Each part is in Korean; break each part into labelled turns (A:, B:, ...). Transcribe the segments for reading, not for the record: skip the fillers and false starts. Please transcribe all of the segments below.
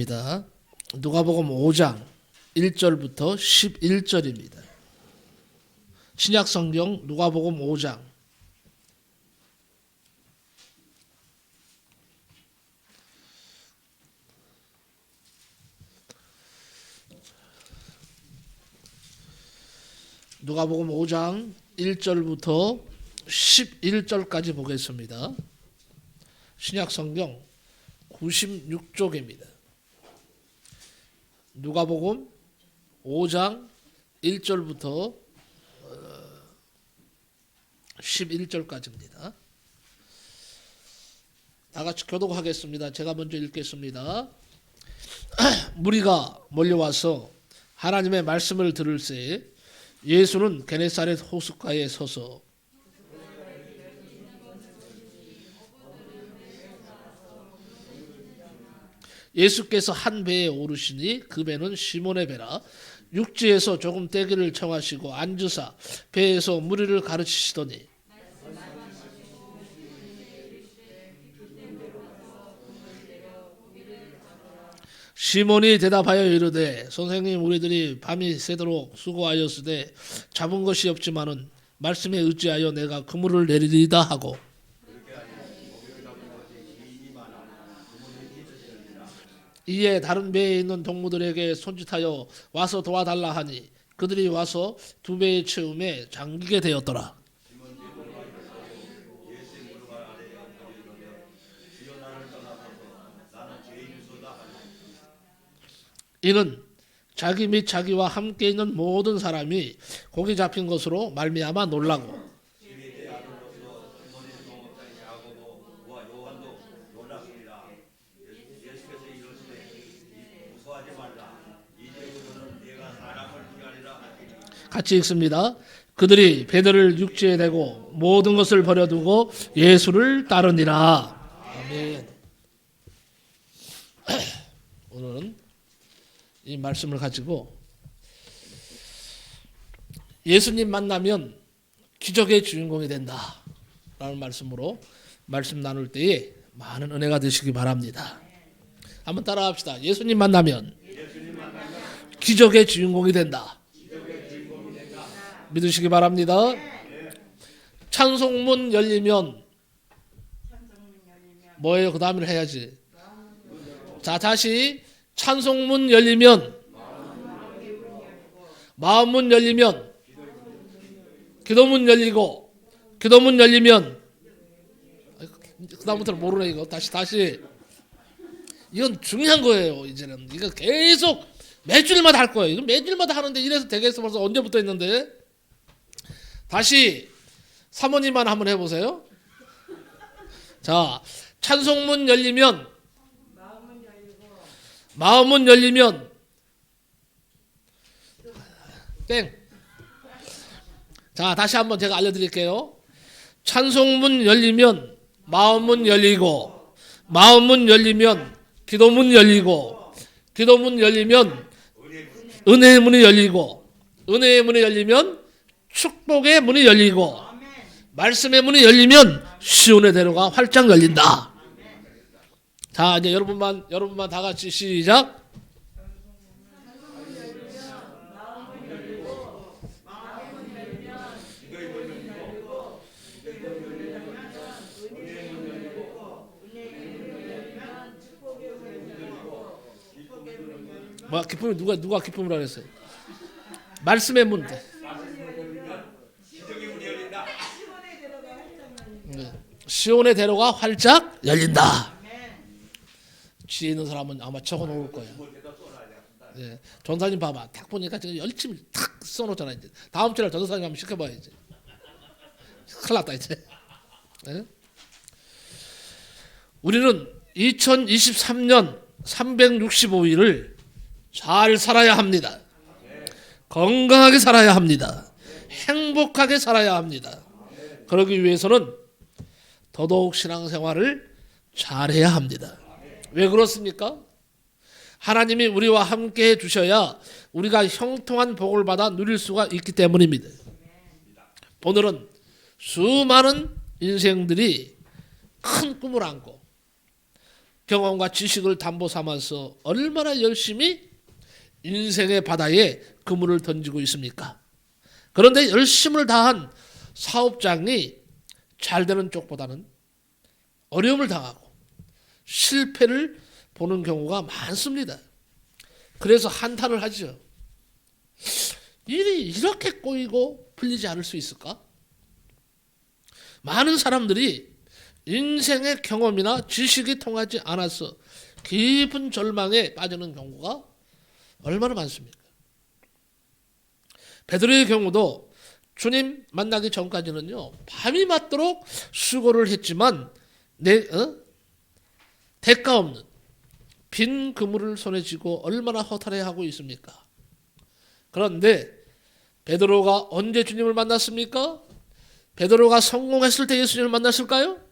A: 입니다. 누가복음 5장 1절부터 11절입니다. 신약 성경 누가복음 5장 누가복음 5장 1절부터 11절까지 보겠습니다. 신약 성경 96쪽입니다. 누가복음 5장 1절부터 11절까지입니다. 다 같이 교독하겠습니다. 제가 먼저 읽겠습니다. 무리가 몰려와서 하나님의 말씀을 들을새 예수는 게네사렛 호숫가에 서서 예수께서 한 배에 오르시니 그 배는 시몬의 배라. 육지에서 조금 떼기를 청하시고 앉으사 배에서 무리를 가르치시더니 시몬이 대답하여 이르되 선생님, 우리들이 밤이 새도록 수고하였으되 잡은 것이 없지만은 말씀에 의지하여 내가 그물을 내리리다 하고 이에 다른 배에 있는 동무들에게 손짓하여 와서 도와달라 하니 그들이 와서 두 배의 채움에 잠기게 되었더라. 이는 자기 및 자기와 함께 있는 모든 사람이 고기 잡힌 것으로 말미암아 놀라고 같이 읽습니다. 그들이 배들을 육지에 대고 모든 것을 버려두고 예수를 따르니라. 아멘. 오늘은 이 말씀을 가지고 예수님 만나면 기적의 주인공이 된다 라는 말씀으로 말씀 나눌 때에 많은 은혜가 되시기 바랍니다. 한번 따라 합시다. 예수님 만나면 기적의 주인공이 된다. 믿으시기 바랍니다. 찬송문 열리면 뭐예요? 그 다음에 해야지. 자, 다시 찬송문 열리면, 마음문 열리면, 기도문 열리고, 기도문 열리면, 그 다음부터는 모르네 이거. 다시. 이건 중요한 거예요. 이제는 이거 계속 매주일마다 할 거예요. 이거 매주일마다 하는데 이래서 되겠어 벌써 언제부터 했는데. 다시 사모님만 한번 해보세요. 자, 찬송문 열리면, 마음문 열리면, 땡. 자, 다시 한번 제가 알려드릴게요. 찬송문 열리면 마음문 열리고, 마음문 열리면 기도문 열리고, 기도문 열리면 은혜의 문이 열리고, 은혜의 문이 열리면 축복의 문이 열리고, 말씀의 문이 열리면 시온의 대로가 활짝 열린다. 자, 이제 여러분만 다 같이 시작. 뭐 기쁨이 누가 기쁨이라 그랬어요? 말씀의 문. 시온의 대로가 활짝 열린다. 뒤에 있는 사람은 아마 적어 놓을 거예요. 네. 전사님 봐봐. 딱 보니까 지금 열심히 탁 써놓잖아. 이제 다음 주에 전사님 한번 시켜봐야지. 큰일 났다 이제. 네? 우리는 2023년 365일을 잘 살아야 합니다. 건강하게 살아야 합니다. 행복하게 살아야 합니다. 그러기 위해서는 더더욱 신앙생활을 잘해야 합니다. 왜 그렇습니까? 하나님이 우리와 함께 해주셔야 우리가 형통한 복을 받아 누릴 수가 있기 때문입니다. 오늘은 수많은 인생들이 큰 꿈을 안고 경험과 지식을 담보 삼아서 얼마나 열심히 인생의 바다에 그물을 던지고 있습니까? 그런데 열심을 다한 사업장이 잘 되는 쪽보다는 어려움을 당하고 실패를 보는 경우가 많습니다. 그래서 한탄을 하죠. 일이 이렇게 꼬이고 풀리지 않을 수 있을까? 많은 사람들이 인생의 경험이나 지식이 통하지 않아서 깊은 절망에 빠지는 경우가 얼마나 많습니까? 베드로의 경우도 주님 만나기 전까지는요, 밤이 맞도록 수고를 했지만 대가 없는 빈 그물을 손에 쥐고 얼마나 허탈해하고 있습니까? 그런데 베드로가 언제 주님을 만났습니까? 베드로가 성공했을 때 예수님을 만났을까요?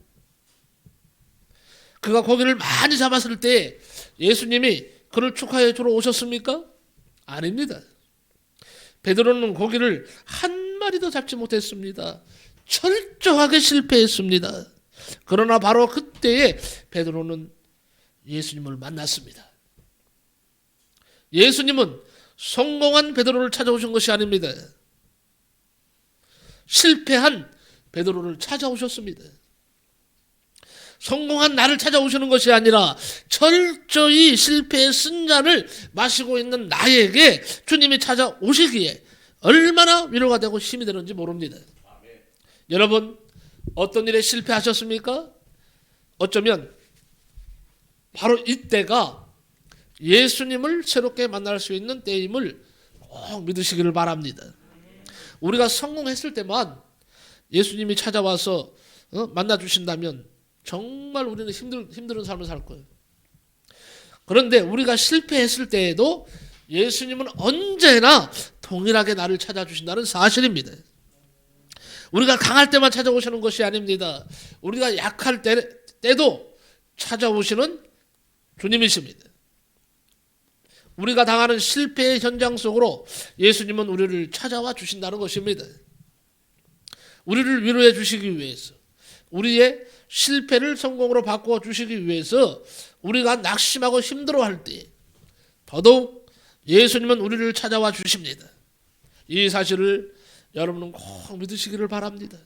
A: 그가 고기를 많이 잡았을 때 예수님이 그를 축하해 주러 오셨습니까? 아닙니다. 베드로는 고기를 한 마리도 잡지 못했습니다. 철저하게 실패했습니다. 그러나 바로 그때에 베드로는 예수님을 만났습니다. 예수님은 성공한 베드로를 찾아오신 것이 아닙니다. 실패한 베드로를 찾아오셨습니다. 성공한 나를 찾아오시는 것이 아니라 철저히 실패의 쓴잔을 마시고 있는 나에게 주님이 찾아오시기에 얼마나 위로가 되고 힘이 되는지 모릅니다. 아멘. 여러분, 어떤 일에 실패하셨습니까? 어쩌면 바로 이때가 예수님을 새롭게 만날 수 있는 때임을 꼭 믿으시기를 바랍니다. 우리가 성공했을 때만 예수님이 찾아와서 만나주신다면 정말 우리는 힘든 삶을 살 거예요. 그런데 우리가 실패했을 때에도 예수님은 언제나 동일하게 나를 찾아주신다는 사실입니다. 우리가 강할 때만 찾아오시는 것이 아닙니다. 우리가 약할 때도 찾아오시는 주님이십니다. 우리가 당하는 실패의 현장 속으로 예수님은 우리를 찾아와 주신다는 것입니다. 우리를 위로해 주시기 위해서, 우리의 실패를 성공으로 바꾸어 주시기 위해서 우리가 낙심하고 힘들어할 때 더더욱 예수님은 우리를 찾아와 주십니다. 이 사실을 여러분은 꼭 믿으시기를 바랍니다.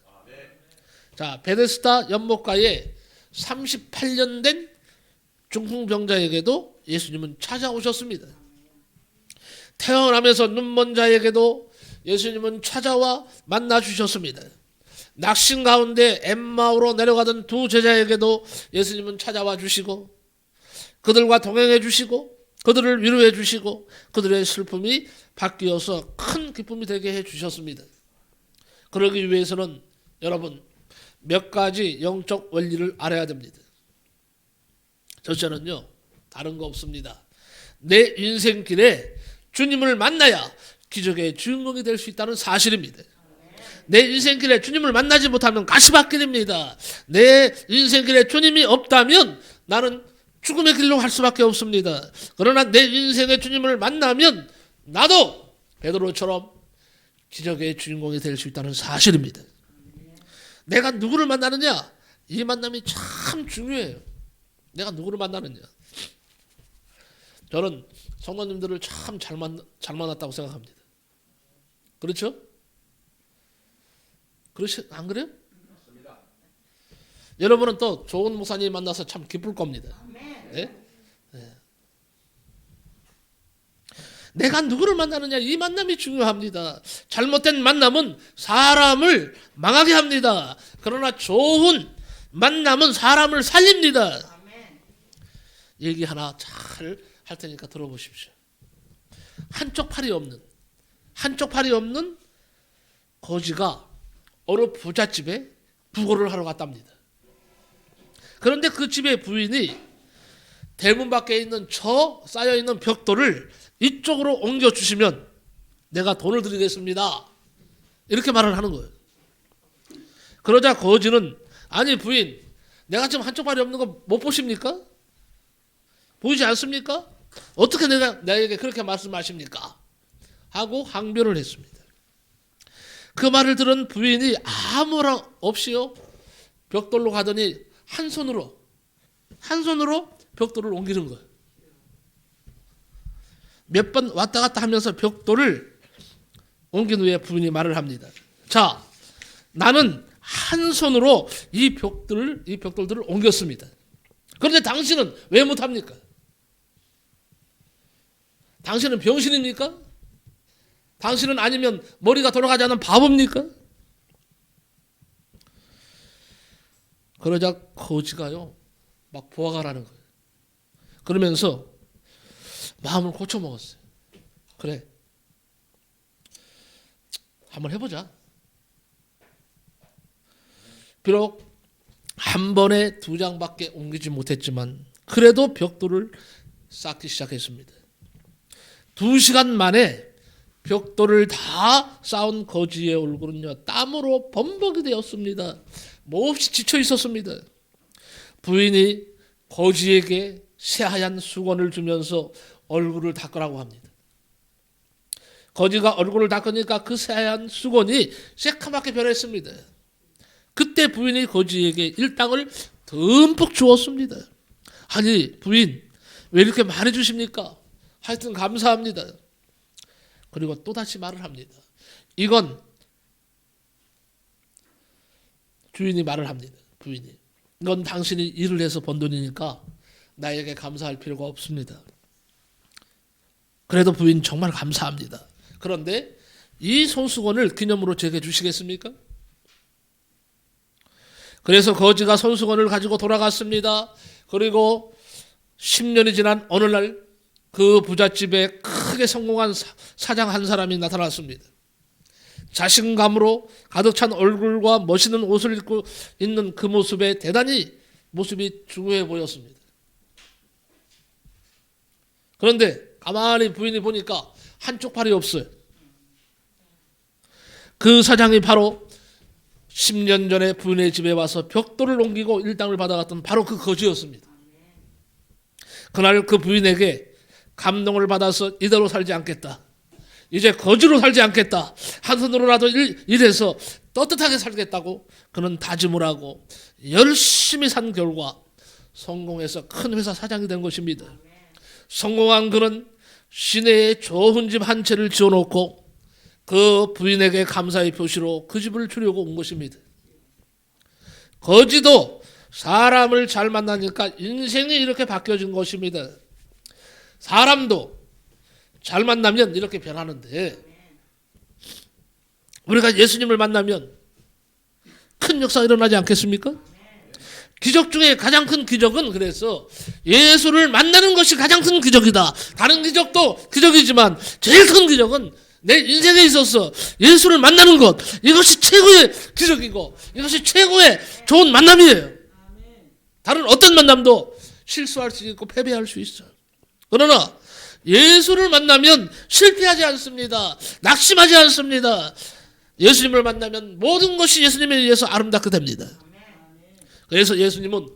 A: 자, 베데스다 연못가에 38년 된 중풍병자에게도 예수님은 찾아오셨습니다. 태어나면서 눈먼 자에게도 예수님은 찾아와 만나 주셨습니다. 낙심 가운데 엠마오로 내려가던 두 제자에게도 예수님은 찾아와 주시고 그들과 동행해 주시고 그들을 위로해 주시고 그들의 슬픔이 바뀌어서 큰 기쁨이 되게 해 주셨습니다. 그러기 위해서는 여러분 몇 가지 영적 원리를 알아야 됩니다. 첫째는요, 다른 거 없습니다. 내 인생길에 주님을 만나야 기적의 주인공이 될 수 있다는 사실입니다. 내 인생길에 주님을 만나지 못하면 가시밭길입니다. 내 인생길에 주님이 없다면 나는 죽음의 길로 갈 수밖에 없습니다. 그러나 내 인생에 주님을 만나면 나도 베드로처럼 기적의 주인공이 될 수 있다는 사실입니다. 내가 누구를 만나느냐? 이 만남이 참 중요해요. 내가 누구를 만나느냐? 저는 성도님들을 참 잘 만났다고 생각합니다. 그렇죠? 그렇지 안 그래요? 맞습니다. 여러분은 또 좋은 목사님 만나서 참 기쁠 겁니다. 네? 네. 내가 누구를 만나느냐, 이 만남이 중요합니다. 잘못된 만남은 사람을 망하게 합니다. 그러나 좋은 만남은 사람을 살립니다. 얘기 하나 잘 할 테니까 들어보십시오. 한쪽 팔이 없는 거지가 어느 부잣집에 부고를 하러 갔답니다. 그런데 그 집의 부인이 대문 밖에 있는 저 쌓여있는 벽돌을 이쪽으로 옮겨주시면 내가 돈을 드리겠습니다. 이렇게 말을 하는 거예요. 그러자 거지는 아니 부인, 내가 지금 한쪽 팔이 없는 거 못 보십니까? 보이지 않습니까? 어떻게 나에게 그렇게 말씀하십니까? 하고 항변을 했습니다. 그 말을 들은 부인이 아무런 없이요 벽돌로 가더니 한 손으로 벽돌을 옮기는 거예요. 몇 번 왔다 갔다 하면서 벽돌을 옮긴 후에 부인이 말을 합니다. 자, 나는 한 손으로 이 벽돌들을 옮겼습니다. 그런데 당신은 왜 못합니까? 당신은 병신입니까? 당신은 아니면 머리가 돌아가지 않는 바보입니까? 그러자 거지가요 막 보아가라는 거예요. 그러면서 마음을 고쳐먹었어요. 그래, 한번 해보자. 비록 한 번에 2장밖에 옮기지 못했지만 그래도 벽돌을 쌓기 시작했습니다. 2시간 만에 벽돌을 다 쌓은 거지의 얼굴은요 땀으로 범벅이 되었습니다. 몹시 지쳐 있었습니다. 부인이 거지에게 새하얀 수건을 주면서 얼굴을 닦으라고 합니다. 거지가 얼굴을 닦으니까 그 새하얀 수건이 새카맣게 변했습니다. 그때 부인이 거지에게 일당을 듬뿍 주었습니다. 아니 부인 왜 이렇게 많이 주십니까? 하여튼 감사합니다. 그리고 또다시 말을 합니다. 이건 주인이 말을 합니다. 부인이 이건 당신이 일을 해서 번 돈이니까 나에게 감사할 필요가 없습니다. 그래도 부인 정말 감사합니다. 그런데 이 손수건을 기념으로 제게 주시겠습니까? 그래서 거지가 손수건을 가지고 돌아갔습니다. 그리고 10년이 지난 어느 날 그 부잣집에 크게 성공한 사장 한 사람이 나타났습니다. 자신감으로 가득 찬 얼굴과 멋있는 옷을 입고 있는 그 모습에 대단히 모습이 중후해 보였습니다. 그런데 가만히 부인이 보니까 한쪽 팔이 없어요. 그 사장이 바로 10년 전에 부인의 집에 와서 벽돌을 옮기고 일당을 받아갔던 바로 그 거지였습니다. 그날 그 부인에게 감동을 받아서 이대로 살지 않겠다. 이제 거지로 살지 않겠다. 한 손으로라도 일해서 떳떳하게 살겠다고 그는 다짐을 하고 열심히 산 결과 성공해서 큰 회사 사장이 된 것입니다. 성공한 그는 시내에 좋은 집 한 채를 지어놓고 그 부인에게 감사의 표시로 그 집을 주려고 온 것입니다. 거지도 사람을 잘 만나니까 인생이 이렇게 바뀌어진 것입니다. 사람도 잘 만나면 이렇게 변하는데 우리가 예수님을 만나면 큰 역사가 일어나지 않겠습니까? 기적 중에 가장 큰 기적은 그래서 예수를 만나는 것이 가장 큰 기적이다. 다른 기적도 기적이지만 제일 큰 기적은 내 인생에 있어서 예수를 만나는 것, 이것이 최고의 기적이고 이것이 최고의 좋은 만남이에요. 다른 어떤 만남도 실수할 수 있고 패배할 수 있어요. 그러나 예수를 만나면 실패하지 않습니다. 낙심하지 않습니다. 예수님을 만나면 모든 것이 예수님에 의해서 아름답게 됩니다. 그래서 예수님은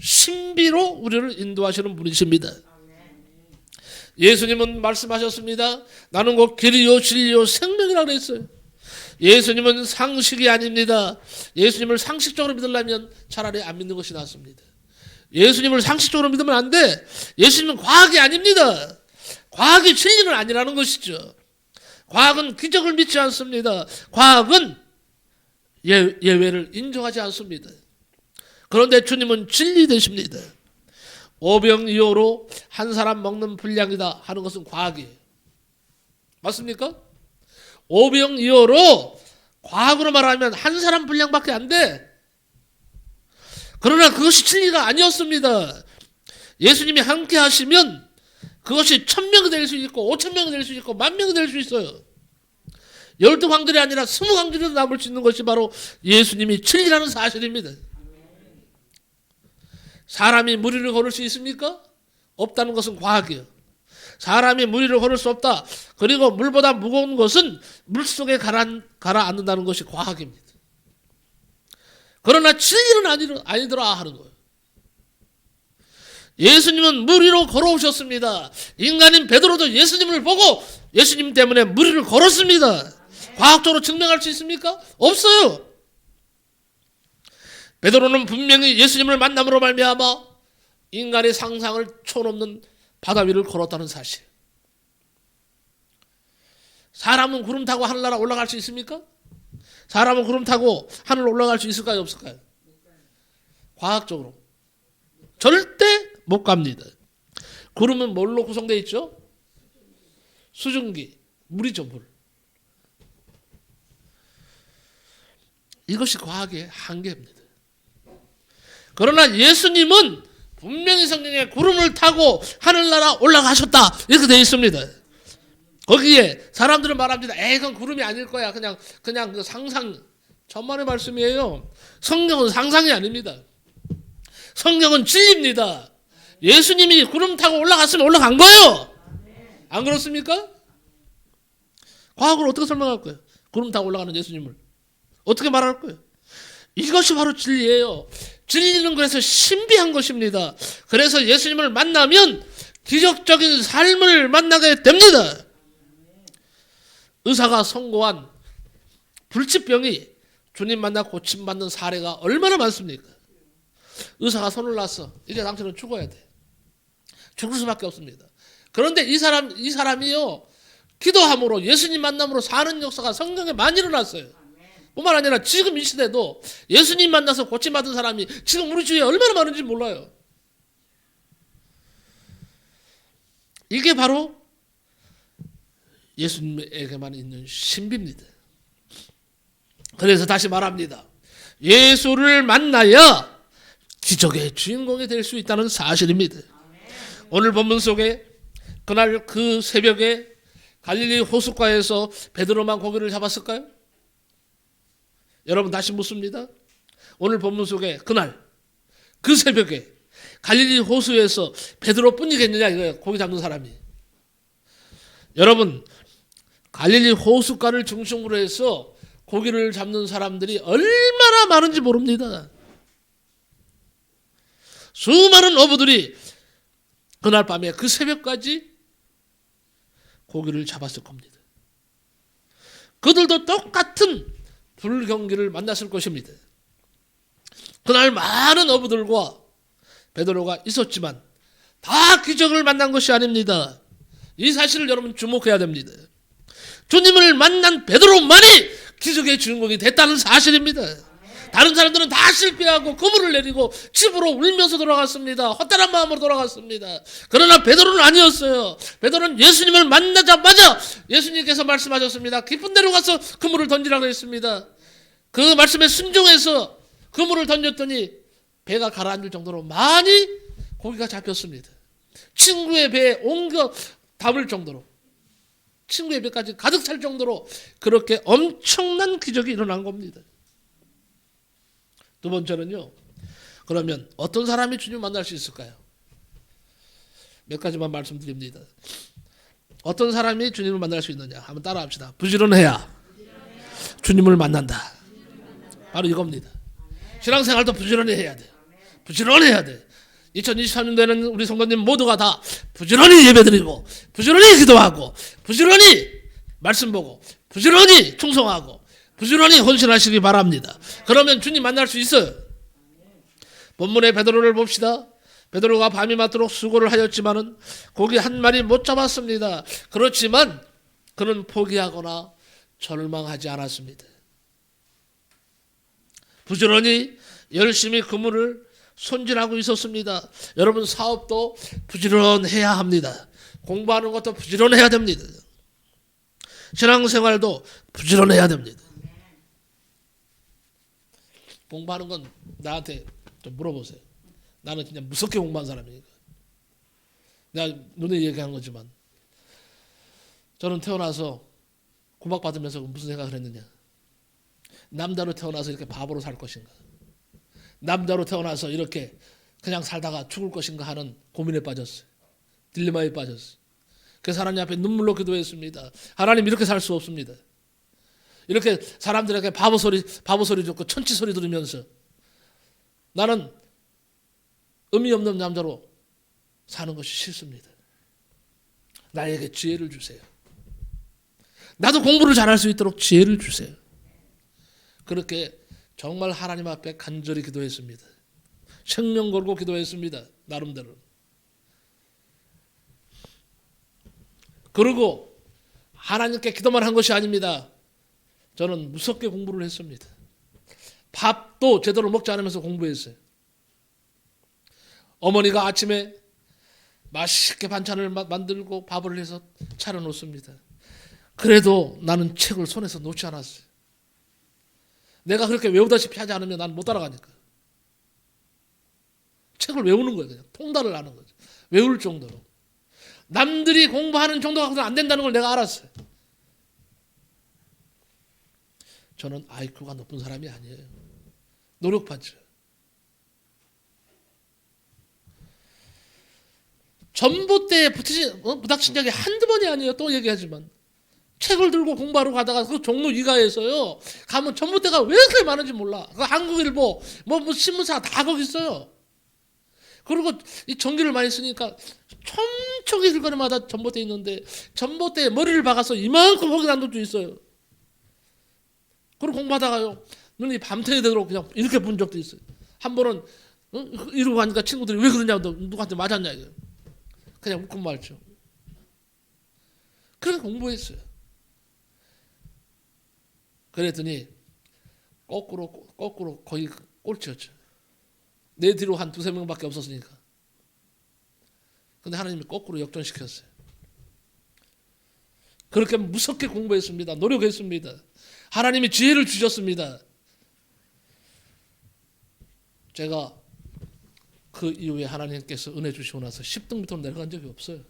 A: 신비로 우리를 인도하시는 분이십니다. 예수님은 말씀하셨습니다. 나는 곧 길이요 진리요 생명이라고 그랬어요. 예수님은 상식이 아닙니다. 예수님을 상식적으로 믿으려면 차라리 안 믿는 것이 낫습니다. 예수님을 상식적으로 믿으면 안 돼. 예수님은 과학이 아닙니다. 과학이 진리는 아니라는 것이죠. 과학은 기적을 믿지 않습니다. 과학은 예외를 인정하지 않습니다. 그런데 주님은 진리 되십니다. 오병이어로 한 사람 먹는 분량이다 하는 것은 과학이에요. 맞습니까? 오병이어로 과학으로 말하면 한 사람 분량밖에 안 돼. 그러나 그것이 진리가 아니었습니다. 예수님이 함께 하시면 그것이 1000명이 될 수 있고 5000명이 될 수 있고 10,000명이 될 수 있어요. 12광들이 아니라 20광들이도 남을 수 있는 것이 바로 예수님이 진리라는 사실입니다. 사람이 무리를 걸을 수 있습니까? 없다는 것은 과학이에요. 사람이 무리를 걸을 수 없다. 그리고 물보다 무거운 것은 물속에 가라앉는다는 것이 과학입니다. 그러나 진리는 아니더라 하는 거예요. 예수님은 물 위로 걸어오셨습니다. 인간인 베드로도 예수님을 보고 예수님 때문에 물 위를 걸었습니다. 과학적으로 증명할 수 있습니까? 없어요. 베드로는 분명히 예수님을 만남으로 말미암아 인간의 상상을 초넘는 바다 위를 걸었다는 사실. 사람은 구름 타고 하늘나라 올라갈 수 있습니까? 사람은 구름 타고 하늘 올라갈 수 있을까요? 없을까요? 과학적으로 절대 못 갑니다. 구름은 뭘로 구성되어 있죠? 수증기, 물이죠, 물. 이것이 과학의 한계입니다. 그러나 예수님은 분명히 성경에 구름을 타고 하늘나라 올라가셨다 이렇게 되어 있습니다. 거기에 사람들은 말합니다. 그건 구름이 아닐 거야. 그냥 그 상상. 천만의 말씀이에요. 성경은 상상이 아닙니다. 성경은 진리입니다. 예수님이 구름 타고 올라갔으면 올라간 거예요. 안 그렇습니까? 과학으로 어떻게 설명할 거예요? 구름 타고 올라가는 예수님을 어떻게 말할 거예요? 이것이 바로 진리예요. 진리는 그래서 신비한 것입니다. 그래서 예수님을 만나면 기적적인 삶을 만나게 됩니다. 의사가 선고한 불치병이 주님 만나 고침받는 사례가 얼마나 많습니까? 의사가 손을 놨어. 이제 당신은 죽어야 돼. 죽을 수밖에 없습니다. 그런데 이 사람이요, 기도함으로 예수님 만남으로 사는 역사가 성경에 많이 일어났어요. 뿐만 아니라 지금 이 시대도 예수님 만나서 고침받은 사람이 지금 우리 주위에 얼마나 많은지 몰라요. 이게 바로 예수님에게만 있는 신비입니다. 그래서 다시 말합니다. 예수를 만나야 기적의 주인공이 될 수 있다는 사실입니다. 오늘 본문 속에 그날 그 새벽에 갈릴리 호숫가에서 베드로만 고기를 잡았을까요? 여러분 다시 묻습니다. 오늘 본문 속에 그날 그 새벽에 갈릴리 호수에서 베드로뿐이겠느냐 이거예요. 고기 잡는 사람이. 여러분 갈릴리 호숫가를 중심으로 해서 고기를 잡는 사람들이 얼마나 많은지 모릅니다. 수많은 어부들이 그날 밤에 그 새벽까지 고기를 잡았을 겁니다. 그들도 똑같은 불경기를 만났을 것입니다. 그날 많은 어부들과 베드로가 있었지만 다 기적을 만난 것이 아닙니다. 이 사실을 여러분 주목해야 됩니다. 주님을 만난 베드로만이 기적의 주인공이 됐다는 사실입니다. 다른 사람들은 다 실패하고 그물을 내리고 집으로 울면서 돌아갔습니다. 헛다란 마음으로 돌아갔습니다. 그러나 베드로는 아니었어요. 베드로는 예수님을 만나자마자 예수님께서 말씀하셨습니다. 깊은 데로 가서 그물을 던지라고 했습니다. 그 말씀에 순종해서 그물을 던졌더니 배가 가라앉을 정도로 많이 고기가 잡혔습니다. 친구의 배에 옮겨 담을 정도로, 친구의 배까지 가득 찰 정도로 그렇게 엄청난 기적이 일어난 겁니다. 두 번째는요, 그러면 어떤 사람이 주님을 만날 수 있을까요? 몇 가지만 말씀드립니다. 어떤 사람이 주님을 만날 수 있느냐? 한번 따라합시다. 부지런해야 주님을 만난다. 바로 이겁니다. 신앙생활도 부지런히 해야 돼. 부지런해야 돼. 2023년도에는 우리 성도님 모두가 다 부지런히 예배드리고 부지런히 기도하고 부지런히 말씀 보고 부지런히 충성하고 부지런히 헌신하시기 바랍니다. 그러면 주님 만날 수 있어요. 본문의 베드로를 봅시다. 베드로가 밤이 맞도록 수고를 하였지만은 고기 한 마리 못 잡았습니다. 그렇지만 그는 포기하거나 절망하지 않았습니다. 부지런히 열심히 그물을 손질하고 있었습니다. 여러분 사업도 부지런해야 합니다. 공부하는 것도 부지런해야 됩니다. 신앙생활도 부지런해야 됩니다. 공부하는 건 나한테 좀 물어보세요. 나는 그냥 무섭게 공부한 사람이니까. 내가 눈에 얘기한 거지만 저는 태어나서 구박받으면서 무슨 생각을 했느냐. 남자로 태어나서 이렇게 바보로 살 것인가. 남자로 태어나서 이렇게 그냥 살다가 죽을 것인가 하는 고민에 빠졌어요. 딜레마에 빠졌어요. 그래서 하나님 앞에 눈물로 기도했습니다. 하나님 이렇게 살 수 없습니다. 이렇게 사람들에게 바보 소리 듣고 천치 소리 들으면서 나는 의미 없는 남자로 사는 것이 싫습니다. 나에게 지혜를 주세요. 나도 공부를 잘할 수 있도록 지혜를 주세요. 그렇게 정말 하나님 앞에 간절히 기도했습니다. 생명 걸고 기도했습니다. 나름대로. 그리고 하나님께 기도만 한 것이 아닙니다. 저는 무섭게 공부를 했습니다. 밥도 제대로 먹지 않으면서 공부했어요. 어머니가 아침에 맛있게 반찬을 만들고 밥을 해서 차려놓습니다. 그래도 나는 책을 손에서 놓지 않았어요. 내가 그렇게 외우다시피 하지 않으면 난 못 따라가니까. 책을 외우는 거예요. 그냥 통달을 하는 거죠. 외울 정도로. 남들이 공부하는 정도가 안 된다는 걸 내가 알았어요. 저는 IQ가 높은 사람이 아니에요. 노력받죠. 전봇대에 부닥친 적이 한두 번이 아니에요. 또 얘기하지만. 책을 들고 공부하러 가다가 그 종로 2가에서요. 가면 전봇대가 왜 이렇게 많은지 몰라. 그 한국일보, 신문사가 다 거기 있어요. 그리고 이 전기를 많이 쓰니까 촘촘히 들거리마다 전봇대 있는데 전봇대에 머리를 박아서 이만큼 거기 난 것도 있어요. 그리고 공부하다가요. 눈이 밤새 되도록 그냥 이렇게 본 적도 있어요. 한 번은 이러고 가니까 친구들이 왜 그러냐고 누구한테 맞았냐 이거. 그냥 웃고 말죠. 그렇게 공부했어요. 그랬더니 거꾸로 거의 꼴찌였죠. 내 뒤로 한 두세 명밖에 없었으니까. 근데 하나님이 거꾸로 역전시켰어요. 그렇게 무섭게 공부했습니다. 노력했습니다. 하나님이 지혜를 주셨습니다. 제가 그 이후에 하나님께서 은혜 주시고 나서 10등 밑으로 내려간 적이 없어요.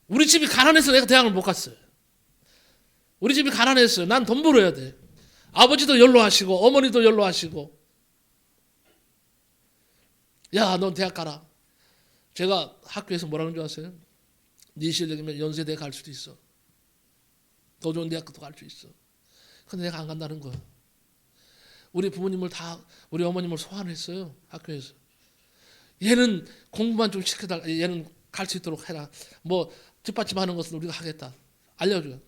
A: 우리 집이 가난해서 내가 대학을 못 갔어요. 우리 집이 가난했어요. 난 돈 벌어야 돼. 아버지도 연로하시고 어머니도 연로하시고. 야, 넌 대학 가라. 제가 학교에서 뭐라는 줄 아세요? 네 실력이면 연세대 갈 수도 있어. 더 좋은 대학도 갈 수 있어. 근데 내가 안 간다는 거야. 우리 부모님을 다, 우리 어머님을 소환했어요. 학교에서. 얘는 공부만 좀 시켜달라. 얘는 갈 수 있도록 해라. 뒷받침하는 것은 우리가 하겠다. 알려줘요.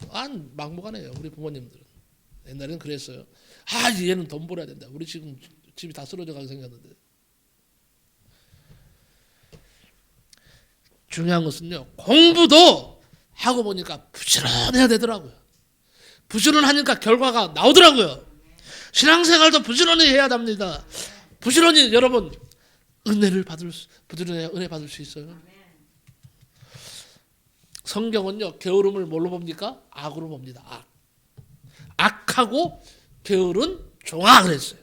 A: 막무가내예요. 우리 부모님들은. 옛날에는 그랬어요. 얘는 돈 벌어야 된다. 우리 지금 집이 다 쓰러져 가게 생겼는데. 중요한 것은요. 공부도 하고 보니까 부지런해야 되더라고요. 부지런하니까 결과가 나오더라고요. 신앙생활도 부지런히 해야 됩니다. 부지런히 여러분 부지런히 은혜 받을 수 있어요. 성경은요. 게으름을 뭘로 봅니까? 악으로 봅니다. 악하고 게으른 종아 그랬어요.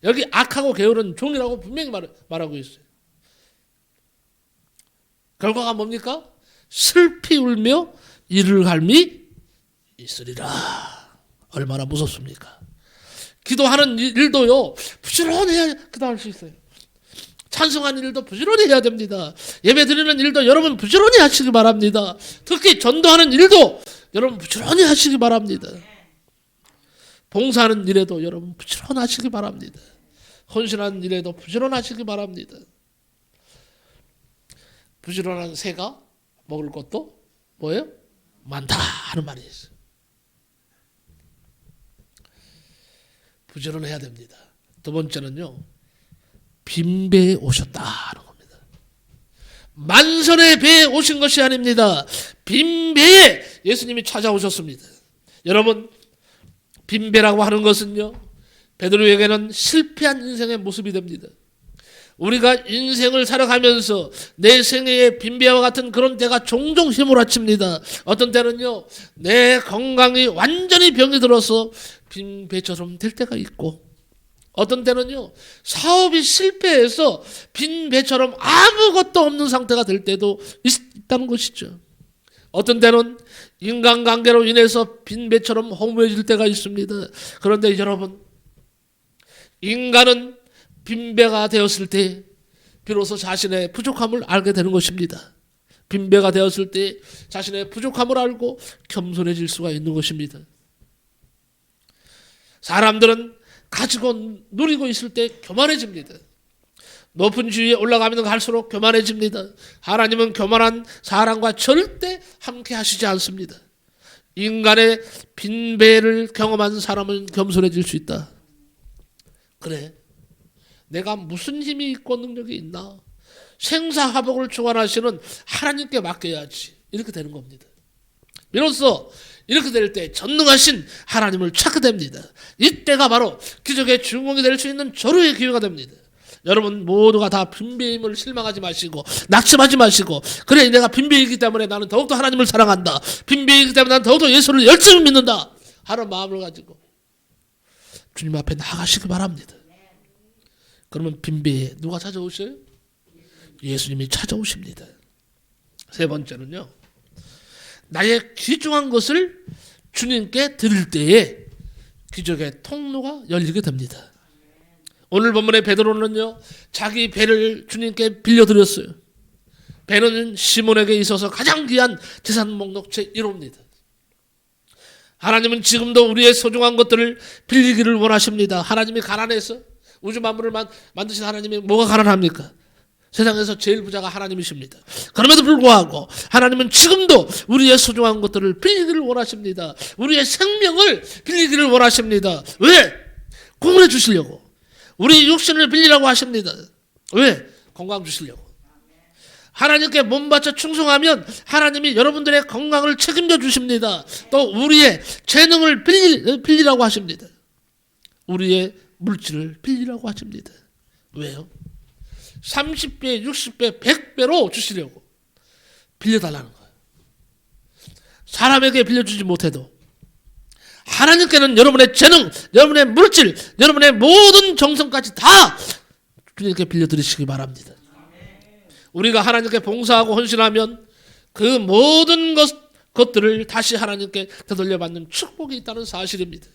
A: 여기 악하고 게으른 종이라고 분명히 말하고 있어요. 결과가 뭡니까? 슬피 울며 이를 갈미 있으리라. 얼마나 무섭습니까? 기도하는 일도요. 부지런해야 기도할 수 있어요. 찬송하는 일도 부지런히 해야 됩니다. 예배 드리는 일도 여러분 부지런히 하시기 바랍니다. 특히 전도하는 일도 여러분 부지런히 하시기 바랍니다. 봉사하는 일에도 여러분 부지런하시기 바랍니다. 헌신하는 일에도 부지런하시기 바랍니다. 부지런한 새가 먹을 것도 뭐예요? 많다 하는 말이 있어요. 부지런해야 됩니다. 두 번째는요. 빈배에 오셨다 하는 겁니다. 만선의 배에 오신 것이 아닙니다. 빈배에 예수님이 찾아오셨습니다. 여러분 빈배라고 하는 것은요. 베드로에게는 실패한 인생의 모습이 됩니다. 우리가 인생을 살아가면서 내 생애에 빈배와 같은 그런 때가 종종 휘몰아칩니다. 어떤 때는요. 내 건강이 완전히 병이 들어서 빈배처럼 될 때가 있고 어떤 때는요. 사업이 실패해서 빈배처럼 아무것도 없는 상태가 될 때도 있다는 것이죠. 어떤 때는 인간관계로 인해서 빈배처럼 허무해질 때가 있습니다. 그런데 여러분 인간은 빈배가 되었을 때 비로소 자신의 부족함을 알게 되는 것입니다. 빈배가 되었을 때 자신의 부족함을 알고 겸손해질 수가 있는 것입니다. 사람들은 가지고 누리고 있을 때 교만해집니다. 높은 지위에 올라가면 갈수록 교만해집니다. 하나님은 교만한 사람과 절대 함께 하시지 않습니다. 인간의 빈배를 경험한 사람은 겸손해질 수 있다. 그래. 내가 무슨 힘이 있고 능력이 있나? 생사화복을 주관하시는 하나님께 맡겨야지. 이렇게 되는 겁니다. 비로소 이렇게 될 때 전능하신 하나님을 찾게 됩니다. 이때가 바로 기적의 주인공이 될 수 있는 절호의 기회가 됩니다. 여러분 모두가 다 빈배임을 실망하지 마시고 낙심하지 마시고, 그래 내가 빈배이기 때문에 나는 더욱더 하나님을 사랑한다, 빈배이기 때문에 나는 더욱더 예수를 열심히 믿는다 하는 마음을 가지고 주님 앞에 나가시기 바랍니다. 그러면 빈배에 누가 찾아오셔요? 예수님이 찾아오십니다. 세 번째는요, 나의 귀중한 것을 주님께 드릴 때에 기적의 통로가 열리게 됩니다. 오늘 본문의 베드로는요, 자기 배를 주님께 빌려드렸어요. 배는 시몬에게 있어서 가장 귀한 재산 목록체 1호입니다. 하나님은 지금도 우리의 소중한 것들을 빌리기를 원하십니다. 하나님이 가난해서 우주 만물을 만드신 하나님이 뭐가 가난합니까? 세상에서 제일 부자가 하나님이십니다. 그럼에도 불구하고 하나님은 지금도 우리의 소중한 것들을 빌리기를 원하십니다. 우리의 생명을 빌리기를 원하십니다. 왜? 구원해 주시려고. 우리 육신을 빌리라고 하십니다. 왜? 건강 주시려고. 하나님께 몸 바쳐 충성하면 하나님이 여러분들의 건강을 책임져 주십니다. 또 우리의 재능을 빌리라고 하십니다. 우리의 물질을 빌리라고 하십니다. 왜요? 30배, 60배, 100배로 주시려고 빌려달라는 거예요. 사람에게 빌려주지 못해도 하나님께는 여러분의 재능, 여러분의 물질, 여러분의 모든 정성까지 다 주님께 빌려드리시기 바랍니다. 우리가 하나님께 봉사하고 헌신하면 그 모든 것들을 다시 하나님께 되돌려받는 축복이 있다는 사실입니다.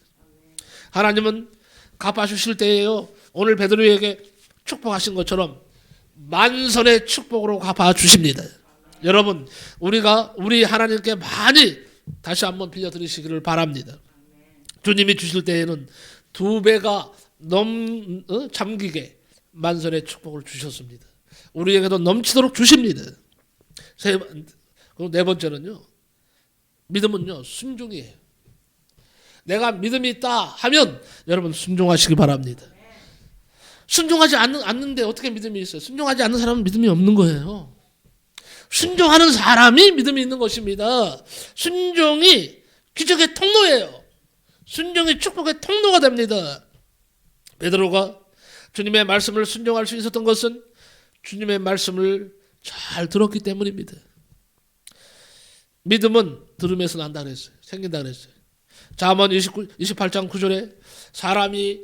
A: 하나님은 갚아주실 때에요, 오늘 베드로에게 축복하신 것처럼 만선의 축복으로 갚아주십니다. 여러분, 우리 하나님께 많이 다시 한번 빌려드리시기를 바랍니다. 주님이 주실 때에는 2배가 잠기게 만선의 축복을 주셨습니다. 우리에게도 넘치도록 주십니다. 그리고 네 번째는요, 믿음은요 순종이에요. 내가 믿음이 있다 하면 여러분 순종하시기 바랍니다. 순종하지 않는데 어떻게 믿음이 있어요? 순종하지 않는 사람은 믿음이 없는 거예요. 순종하는 사람이 믿음이 있는 것입니다. 순종이 기적의 통로예요. 순종이 축복의 통로가 됩니다. 베드로가 주님의 말씀을 순종할 수 있었던 것은 주님의 말씀을 잘 들었기 때문입니다. 믿음은 들음에서 난다 그랬어요. 생긴다 그랬어요. 잠언 28장 9절에 사람이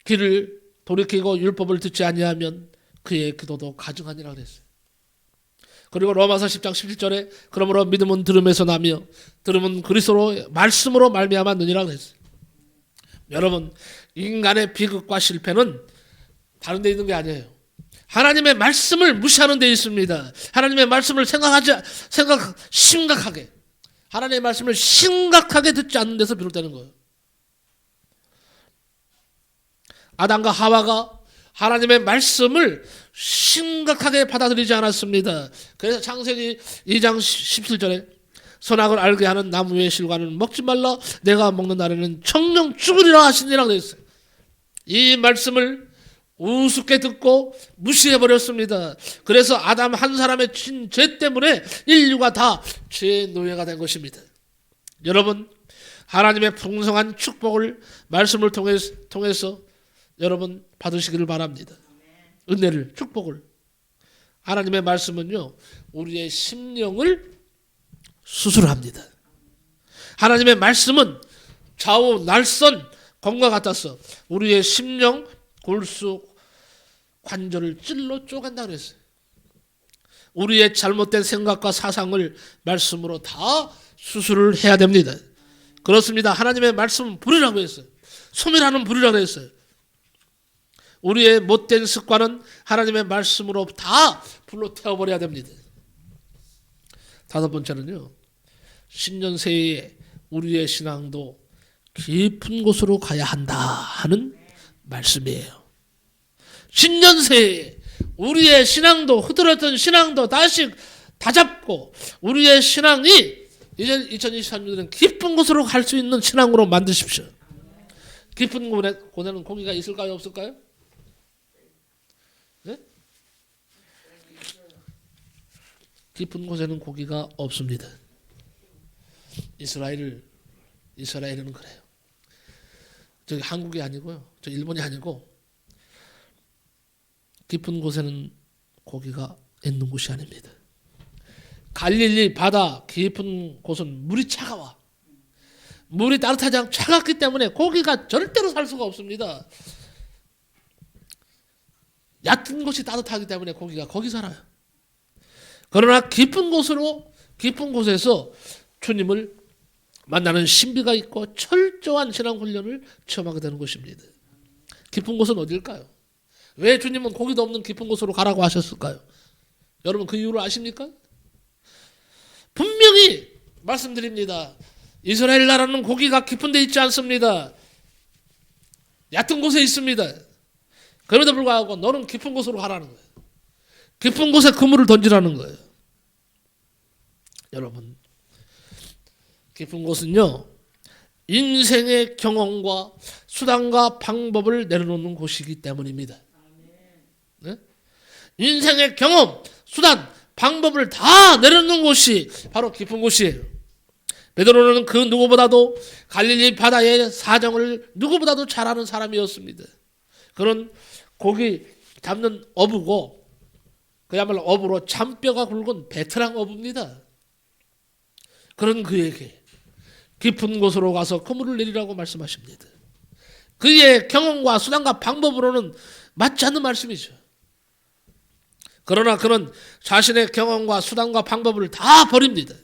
A: 귀를 돌이키고 율법을 듣지 아니하면 그의 기도도 가증하니라 그랬어요. 그리고 로마서 10장 17절에 그러므로 믿음은 들음에서 나며 들음은 그리스도로 말씀으로 말미암아 느니라 그랬어요. 여러분, 인간의 비극과 실패는 다른 데 있는 게 아니에요. 하나님의 말씀을 무시하는 데 있습니다. 하나님의 말씀을 심각하게 하나님의 말씀을 심각하게 듣지 않는 데서 비롯되는 거예요. 아담과 하와가 하나님의 말씀을 심각하게 받아들이지 않았습니다. 그래서 창세기 2장 17절에 선악을 알게 하는 나무의 실과는 먹지 말라, 내가 먹는 날에는 청령 죽으리라 하시니라 그랬어요. 이 말씀을 우습게 듣고 무시해버렸습니다. 그래서 아담 한 사람의 죄 때문에 인류가 다 죄의 노예가 된 것입니다. 여러분, 하나님의 풍성한 축복을 말씀을 통해서 여러분 받으시기를 바랍니다. 은혜를, 축복을. 하나님의 말씀은요, 우리의 심령을 수술합니다. 하나님의 말씀은 좌우 날선 검과 같아서 우리의 심령, 골수, 관절을 찔러 쪼갠다 그랬어요. 우리의 잘못된 생각과 사상을 말씀으로 다 수술을 해야 됩니다. 그렇습니다. 하나님의 말씀은 불이라고 했어요. 소멸하는 불이라고 했어요. 우리의 못된 습관은 하나님의 말씀으로 다 불로 태워버려야 됩니다. 다섯 번째는요, 신년 새해에 우리의 신앙도 깊은 곳으로 가야 한다 하는 말씀이에요. 신년 새해에 우리의 신앙도, 흐트러졌던 신앙도 다시 다잡고 우리의 신앙이 이제 2023년에는 깊은 곳으로 갈 수 있는 신앙으로 만드십시오. 깊은 곳에는 고기가 있을까요, 없을까요? 깊은 곳에는 고기가 없습니다. 이스라엘은 그래요. 저기 한국이 아니고요. 저 일본이 아니고 깊은 곳에는 고기가 있는 곳이 아닙니다. 갈릴리 바다 깊은 곳은 물이 차가워. 물이 따뜻하지 않고 차갑기 때문에 고기가 절대로 살 수가 없습니다. 얕은 곳이 따뜻하기 때문에 고기가 거기 살아요. 그러나 깊은 곳에서 주님을 만나는 신비가 있고 철저한 신앙 훈련을 체험하게 되는 것입니다. 깊은 곳은 어딜까요? 왜 주님은 고기도 없는 깊은 곳으로 가라고 하셨을까요? 여러분 그 이유를 아십니까? 분명히 말씀드립니다. 이스라엘 나라는 고기가 깊은 데 있지 않습니다. 얕은 곳에 있습니다. 그럼에도 불구하고 너는 깊은 곳으로 가라는 거예요. 깊은 곳에 그물을 던지라는 거예요. 여러분 깊은 곳은요 인생의 경험과 수단과 방법을 내려놓는 곳이기 때문입니다. 네? 인생의 경험, 수단, 방법을 다 내려놓는 곳이 바로 깊은 곳이에요. 베드로는 그 누구보다도 갈릴리 바다의 사정을 누구보다도 잘 아는 사람이었습니다. 그는 고기 잡는 어부고 그야말로 어부로 잔뼈가 굵은 베테랑 어부입니다. 그런 그에게 깊은 곳으로 가서 그물을 내리라고 말씀하십니다. 그의 경험과 수단과 방법으로는 맞지 않는 말씀이죠. 그러나 그는 자신의 경험과 수단과 방법을 다 버립니다.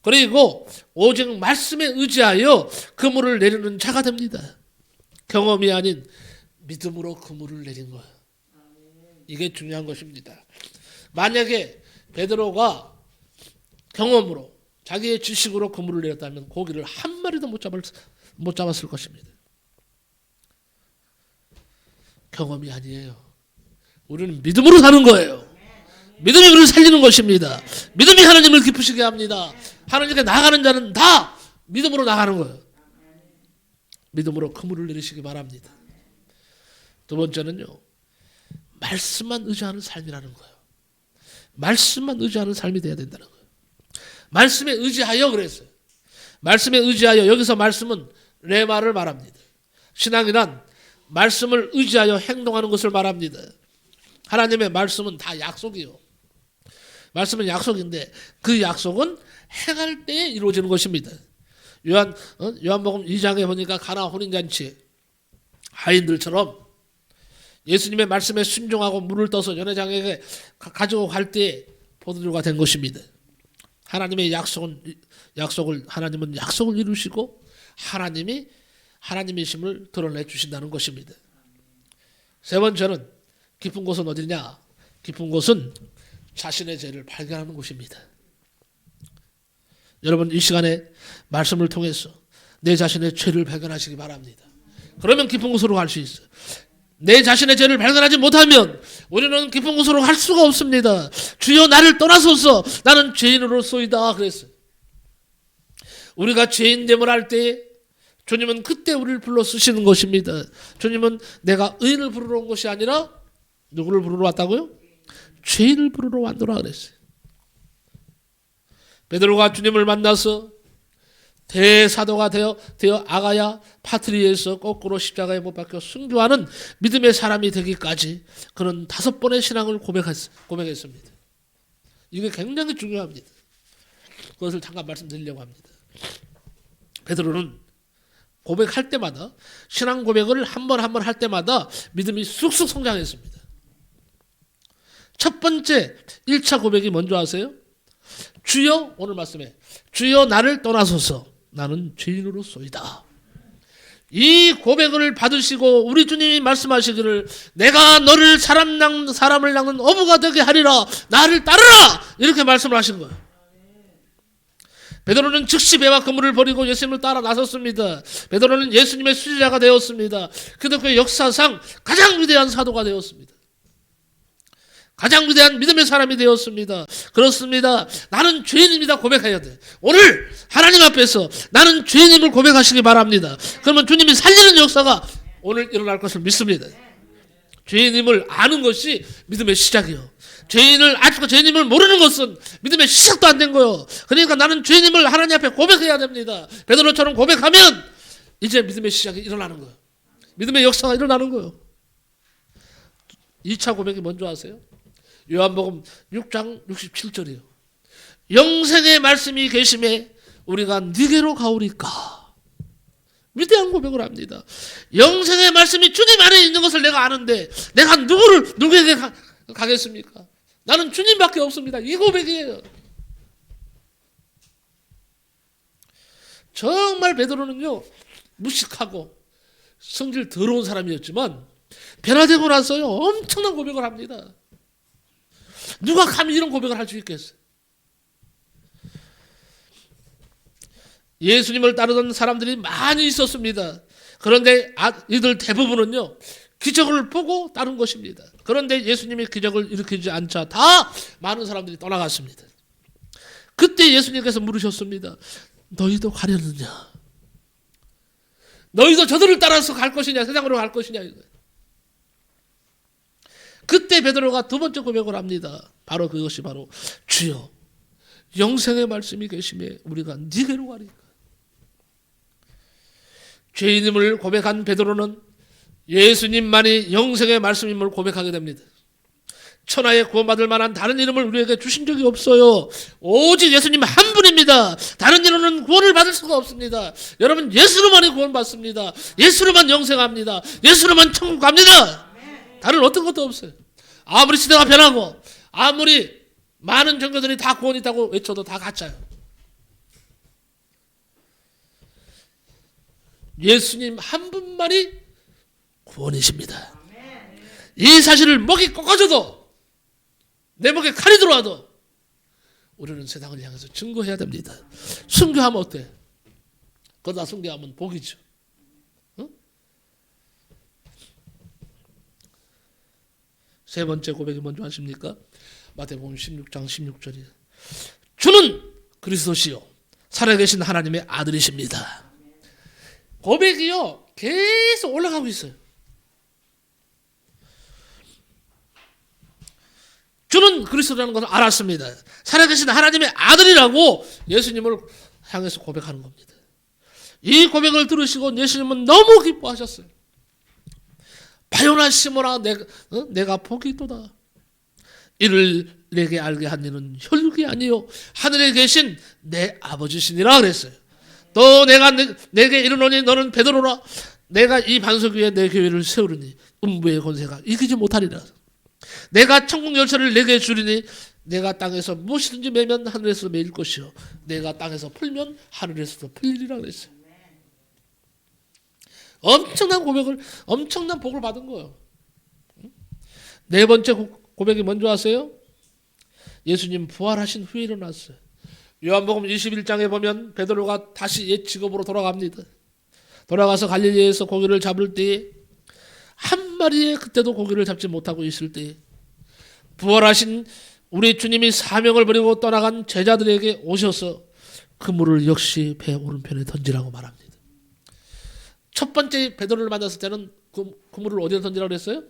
A: 그리고 오직 말씀에 의지하여 그물을 내리는 자가 됩니다. 경험이 아닌 믿음으로 그물을 내린 거예요. 이게 중요한 것입니다. 만약에 베드로가 경험으로 자기의 지식으로 그물을 내렸다면 고기를 한 마리도 못 잡았을 것입니다. 경험이 아니에요. 우리는 믿음으로 사는 거예요. 믿음이 우리를 살리는 것입니다. 믿음이 하나님을 기쁘시게 합니다. 하나님께 나가는 자는 다 믿음으로 나가는 거예요. 믿음으로 그물을 내리시기 바랍니다. 두 번째는요. 말씀만 의지하는 삶이라는 거예요. 말씀만 의지하는 삶이 되어야 된다는 거예요. 말씀에 의지하여 그랬어요. 말씀에 의지하여 여기서 말씀은 레마를 말합니다. 신앙이란 말씀을 의지하여 행동하는 것을 말합니다. 하나님의 말씀은 다 약속이요. 말씀은 약속인데 그 약속은 행할 때에 이루어지는 것입니다. 요한복음 2장에 보니까 가나 혼인잔치 하인들처럼 예수님의 말씀에 순종하고 물을 떠서 연회장에게 가지고 갈 때에 포도주가 된 것입니다. 하나님의 하나님은 약속을 이루시고 하나님이심을 드러내 주신다는 것입니다. 세 번째는 깊은 곳은 어디냐? 깊은 곳은 자신의 죄를 발견하는 곳입니다. 여러분 이 시간에 말씀을 통해서 내 자신의 죄를 발견하시기 바랍니다. 그러면 깊은 곳으로 갈 수 있어요. 내 자신의 죄를 발견하지 못하면 우리는 깊은 곳으로 갈 수가 없습니다. 주여 나를 떠나소서 나는 죄인으로소이다 그랬어요. 우리가 죄인됨을 할 때 주님은 그때 우리를 불러 쓰시는 것입니다. 주님은 내가 의인을 부르러 온 것이 아니라 누구를 부르러 왔다고요? 죄인을 부르러 왔노라 그랬어요. 베드로가 주님을 만나서 대사도가 되어 아가야 파트리에서 거꾸로 십자가에 못 박혀 순교하는 믿음의 사람이 되기까지 그는 5번의 신앙을 고백했습니다. 이게 굉장히 중요합니다. 그것을 잠깐 말씀드리려고 합니다. 베드로는 고백할 때마다 신앙 고백을 한 번 할 때마다 믿음이 쑥쑥 성장했습니다. 첫 번째 1차 고백이 뭔지 아세요? 주여 오늘 말씀에 주여 나를 떠나소서 나는 죄인으로소이다. 이 고백을 받으시고 우리 주님이 말씀하시기를 내가 너를 사람을 낚는 어부가 되게 하리라 나를 따르라 이렇게 말씀을 하신 거예요. 베드로는 즉시 배와 그물을 버리고 예수님을 따라 나섰습니다. 베드로는 예수님의 수제자가 되었습니다. 기독교 역사상 가장 위대한 사도가 되었습니다. 가장 위대한 믿음의 사람이 되었습니다. 그렇습니다. 나는 죄인입니다. 고백해야 돼. 오늘 하나님 앞에서 나는 죄인임을 고백하시기 바랍니다. 그러면 주님이 살리는 역사가 오늘 일어날 것을 믿습니다. 죄인임을 아는 것이 믿음의 시작이요. 죄인을 아직도 죄인임을 모르는 것은 믿음의 시작도 안 된 거예요. 그러니까 나는 죄인임을 하나님 앞에 고백해야 됩니다. 베드로처럼 고백하면 이제 믿음의 시작이 일어나는 거예요. 믿음의 역사가 일어나는 거예요. 2차 고백이 뭔지 아세요? 요한복음 6장 67절이에요. 영생의 말씀이 계심에 우리가 네게로 가오리까. 위대한 고백을 합니다. 영생의 말씀이 주님 안에 있는 것을 내가 아는데 내가 누구에게 가겠습니까? 나는 주님밖에 없습니다. 이 고백이에요. 정말 베드로는요, 무식하고 성질 더러운 사람이었지만 변화되고 나서요 엄청난 고백을 합니다. 누가 감히 이런 고백을 할 수 있겠어요? 예수님을 따르던 사람들이 많이 있었습니다. 그런데 이들 대부분은요 기적을 보고 따른 것입니다. 그런데 예수님이 기적을 일으키지 않자 다 많은 사람들이 떠나갔습니다. 그때 예수님께서 물으셨습니다. 너희도 가려느냐? 너희도 저들을 따라서 갈 것이냐? 세상으로 갈 것이냐? 그때 베드로가 두 번째 고백을 합니다. 바로 그것이 바로 주여 영생의 말씀이 계심에 우리가 네게로 가리까. 죄인임을 고백한 베드로는 예수님만이 영생의 말씀임을 고백하게 됩니다. 천하에 구원받을 만한 다른 이름을 우리에게 주신 적이 없어요. 오직 예수님 한 분입니다. 다른 이름은 구원을 받을 수가 없습니다. 여러분 예수로만이 구원받습니다. 예수로만 영생합니다. 예수로만 천국 갑니다. 다른 어떤 것도 없어요. 아무리 시대가 변하고 아무리 많은 종교들이 다 구원 있다고 외쳐도 다 가짜요. 예수님 한 분만이 구원이십니다. 이 사실을 목이 꺾어져도 내 목에 칼이 들어와도 우리는 세상을 향해서 증거해야 됩니다. 순교하면 어때? 그러다 순교하면 복이죠. 응? 세 번째 고백이 뭔지 아십니까? 마태복음 16장 16절이에요. 주는 그리스도시요 살아계신 하나님의 아들이십니다. 고백이요 계속 올라가고 있어요. 주는 그리스도라는 것을 알았습니다. 살아계신 하나님의 아들이라고 예수님을 향해서 고백하는 겁니다. 이 고백을 들으시고 예수님은 너무 기뻐하셨어요. 바요나 시모나 내가 복이 있도다. 이를 내게 알게 한 이는 혈육이 아니요 하늘에 계신 내 아버지시니라 그랬어요. 또 내가 내게 이르노니 너는 베드로라. 내가 이 반석 위에 내 교회를 세우리니 음부의 권세가 이기지 못하리라. 내가 천국 열쇠를 내게 주리니 내가 땅에서 무엇이든지 매면 하늘에서 매일 것이요 내가 땅에서 풀면 하늘에서도 풀리리라 그랬어요. 엄청난 고백을, 엄청난 복을 받은 거예요. 네 번째 고백이 뭔지 아세요? 예수님 부활하신 후에 일어났어요. 요한복음 21장에 보면 베드로가 다시 옛 직업으로 돌아갑니다. 돌아가서 갈릴리에서 고기를 잡을 때에 한 마리의 그때도 고기를 잡지 못하고 있을 때에 부활하신 우리 주님이 사명을 버리고 떠나간 제자들에게 오셔서 그물을 역시 배 오른편에 던지라고 말합니다. 첫 번째 베드로를 만났을 때는 그물을 어디에 던지라고 그랬어요?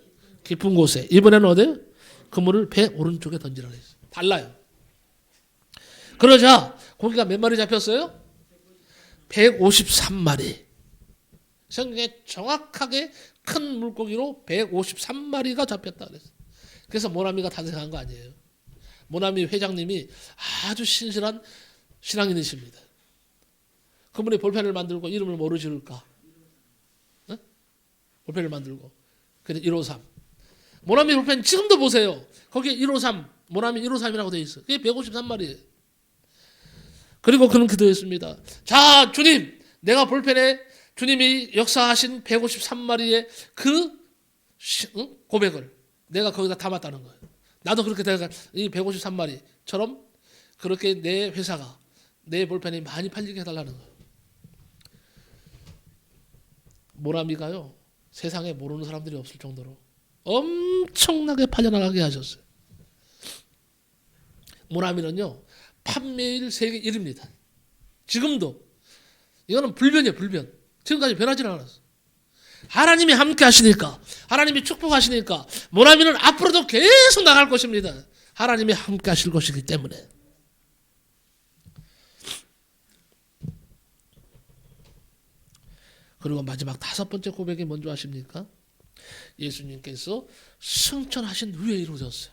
A: 깊은 곳에. 이번에는 어디에? 그물을 배 오른쪽에 던지라고 했어요. 달라요. 그러자 고기가 몇 마리 잡혔어요? 153마리. 성경에 정확하게 큰 물고기로 153마리가 잡혔다 그랬어요. 그래서 모나미가 탄생한 거 아니에요. 모나미 회장님이 아주 신실한 신앙인이십니다. 그분이 볼펜을 만들고 이름을 뭐로 지을까? 네? 볼펜을 만들고. 그래서 153. 모나미 볼펜 지금도 보세요. 거기에 153, 모나미 153이라고 되어 있어요. 그게 153마리예요. 그리고 그는 기도했습니다. 자, 주님, 내가 볼펜에 주님이 역사하신 153마리의 그 고백을 내가 거기다 담았다는 거예요. 나도 그렇게 내가 이 153마리처럼 그렇게 내 회사가 내 볼펜이 많이 팔리게 해달라는 거예요. 모나미가요 세상에 모르는 사람들이 없을 정도로 엄청나게 팔려나가게 하셨어요. 모나미는요 판매일 세계 1위입니다. 지금도 이거는 불변이에요. 불변. 지금까지 변하지 않았어. 하나님이 함께 하시니까, 하나님이 축복하시니까 모나미는 앞으로도 계속 나갈 것입니다. 하나님이 함께 하실 것이기 때문에. 그리고 마지막 5번째 고백이 뭔지 아십니까? 예수님께서 승천하신 후에 이루어졌어요.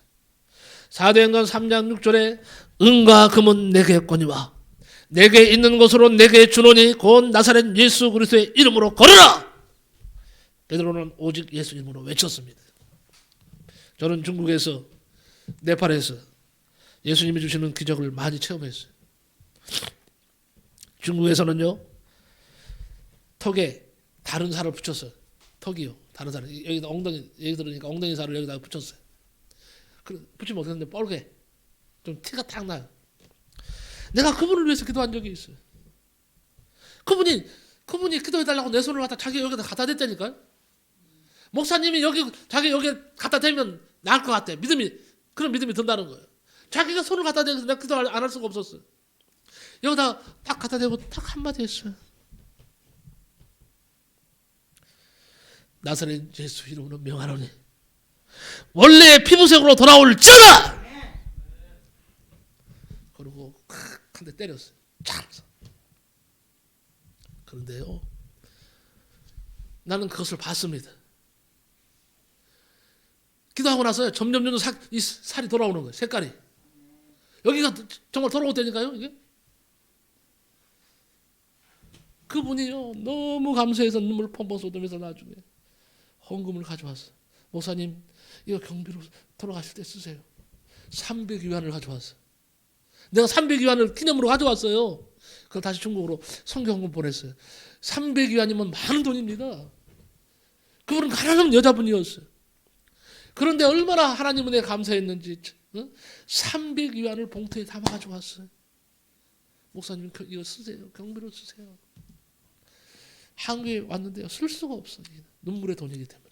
A: 사도행전 3장 6절에 은과 금은 내게 했거니와 내게 있는 것으로 내게 주노니 곧 나사렛 예수 그리스도의 이름으로 걸어라. 베드로는 오직 예수 이름으로 외쳤습니다. 저는 중국에서 네팔에서 예수님이 주시는 기적을 많이 체험했어요. 중국에서는요, 턱에 다른 살을 붙였어요. 턱이요, 다른 살을. 여기다 엉덩이, 여기 들으니까 엉덩이 살을 여기다 붙였어요. 붙이면 어떻게 되는데 뻘게 좀 티가 탁 나요. 내가 그분을 위해서 기도한 적이 있어요. 그분이 기도해달라고 내 손을 갖다 자기 여기다 갖다 댔다니까요. 목사님이 자기 여기 갖다 대면 나을 것 같아. 그런 믿음이 든다는 거예요. 자기가 손을 갖다 대서 내가 기도 안 할 수가 없었어요. 여기다 딱 갖다 대고 딱 한마디 했어요. 나사렛 예수 이름으로 명하노니 원래 피부색으로 돌아올지어다. 그리고 한 대 때렸어요. 쫙. 그런데요, 나는 그것을 봤습니다. 기도하고 나서 점점 이 살이 돌아오는 거예요. 색깔이. 여기가 정말 돌아오다니까요. 이게. 그분이요, 너무 감사해서 눈물 펑펑 쏟으면서 나중에 헌금을 가져왔어. 목사님, 이거 경비로 돌아가실 때 쓰세요. 300위안을 가져왔어. 내가 300위안을 기념으로 가져왔어요. 그걸 다시 중국으로 선교헌금 보냈어요. 300위안이면 많은 돈입니다. 그분은 가난한 여자분이었어요. 그런데 얼마나 하나님 은혜에 감사했는지 300위안을 봉투에 담아 가져왔어요. 목사님 이거 쓰세요. 경비로 쓰세요. 한국에 왔는데요, 쓸 수가 없어요. 눈물의 돈이기 때문에.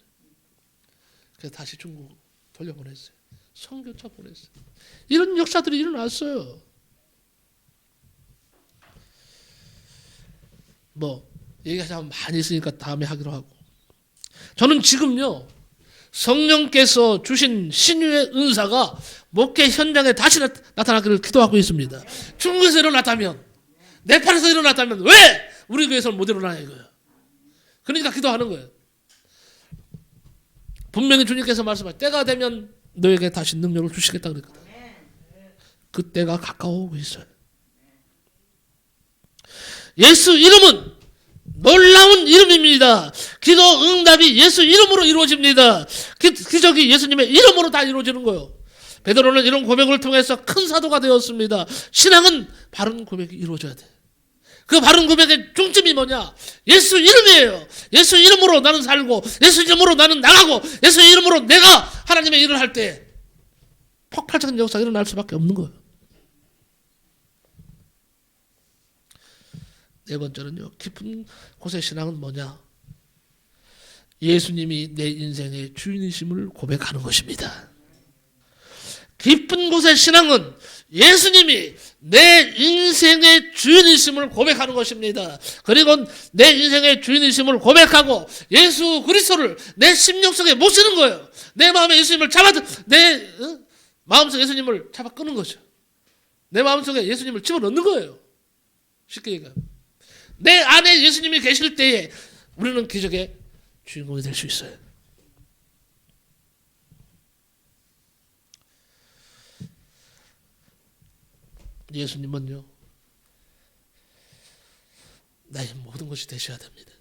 A: 그래서 다시 중국 돌려보냈어요. 선교차 보냈어요. 이런 역사들이 일어났어요. 얘기하자면 많이 있으니까 다음에 하기로 하고, 저는 지금요, 성령께서 주신 신유의 은사가 목회 현장에 다시 나타나기를 기도하고 있습니다. 중국에서 일어났다면, 네팔에서 일어났다면 왜 우리 교회에서는 못 일어나냐 이거예요. 그러니까 기도하는 거예요. 분명히 주님께서 말씀하신 때가 되면 너에게 다시 능력을 주시겠다 그랬거든. 그때가 가까워오고 있어요. 예수 이름은 놀라운 이름입니다. 기도 응답이 예수 이름으로 이루어집니다. 기적이 예수님의 이름으로 다 이루어지는 거예요. 베드로는 이런 고백을 통해서 큰 사도가 되었습니다. 신앙은 바른 고백이 이루어져야 돼. 그 바른 고백의 중점이 뭐냐? 예수 이름이에요. 예수 이름으로 나는 살고, 예수 이름으로 나는 나가고, 예수 이름으로 내가 하나님의 일을 할 때 폭발적인 역사가 일어날 수밖에 없는 거예요. 네 번째는요, 깊은 곳의 신앙은 뭐냐? 예수님이 내 인생의 주인이심을 고백하는 것입니다. 깊은 곳의 신앙은 예수님이 내 인생의 주인이심을 고백하는 것입니다. 그리고 내 인생의 주인이심을 고백하고 예수 그리스도를 내 심령 속에 모시는 거예요. 내 마음에 예수님을 내 마음속에 예수님을 잡아 끄는 거죠. 내 마음속에 예수님을 집어넣는 거예요. 쉽게 얘기하면. 내 안에 예수님이 계실 때에 우리는 기적의 주인공이 될 수 있어요. 예수님은요, 나의 모든 것이 되셔야 됩니다.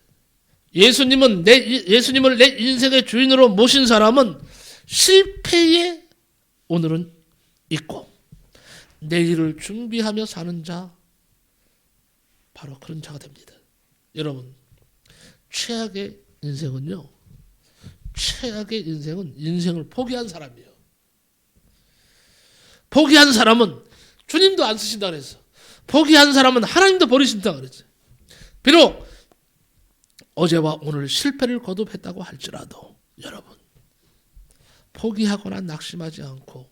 A: 예수님을 내 인생의 주인으로 모신 사람은 실패의 오늘은 있고 내일을 준비하며 사는 자, 바로 그런 자가 됩니다. 여러분, 최악의 인생은 인생을 포기한 사람이에요. 포기한 사람은 주님도 안 쓰신다 그랬어. 포기한 사람은 하나님도 버리신다 그랬어요. 비록 어제와 오늘 실패를 거듭했다고 할지라도 여러분, 포기하거나 낙심하지 않고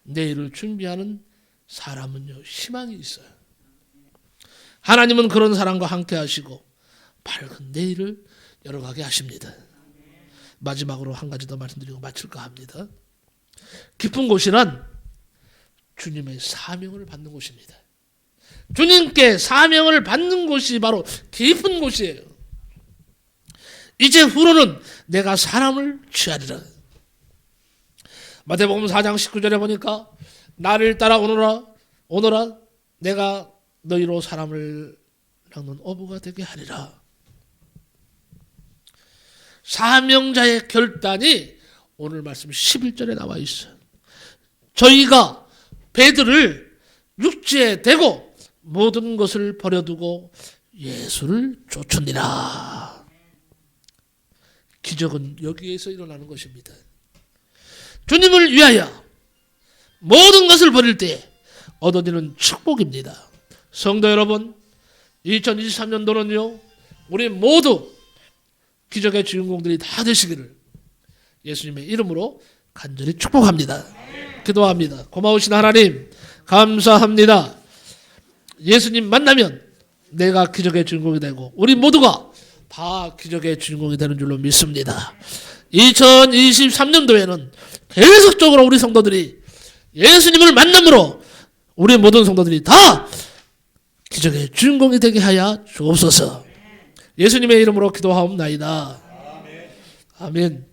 A: 내일을 준비하는 사람은요, 희망이 있어요. 하나님은 그런 사람과 함께 하시고 밝은 내일을 열어가게 하십니다. 마지막으로 한 가지 더 말씀드리고 마칠까 합니다. 깊은 곳이란 주님의 사명을 받는 곳입니다. 주님께 사명을 받는 곳이 바로 깊은 곳이에요. 이제 후로는 내가 사람을 취하리라. 마태복음 4장 19절에 보니까 나를 따라 오너라 내가 너희로 사람을 낚는 어부가 되게 하리라. 사명자의 결단이 오늘 말씀 11절에 나와 있어요. 저희가 배들을 육지에 대고 모든 것을 버려두고 예수를 쫓으니라. 기적은 여기에서 일어나는 것입니다. 주님을 위하여 모든 것을 버릴 때 얻어지는 축복입니다. 성도 여러분, 2023년도는요 우리 모두 기적의 주인공들이 다 되시기를 예수님의 이름으로 간절히 축복합니다. 기도합니다. 고마우신 하나님 감사합니다. 예수님 만나면 내가 기적의 주인공이 되고 우리 모두가 다 기적의 주인공이 되는 줄로 믿습니다. 2023년도에는 계속적으로 우리 성도들이 예수님을 만남으로 우리 모든 성도들이 다 기적의 주인공이 되게 하여 주옵소서. 예수님의 이름으로 기도하옵나이다. 아멘.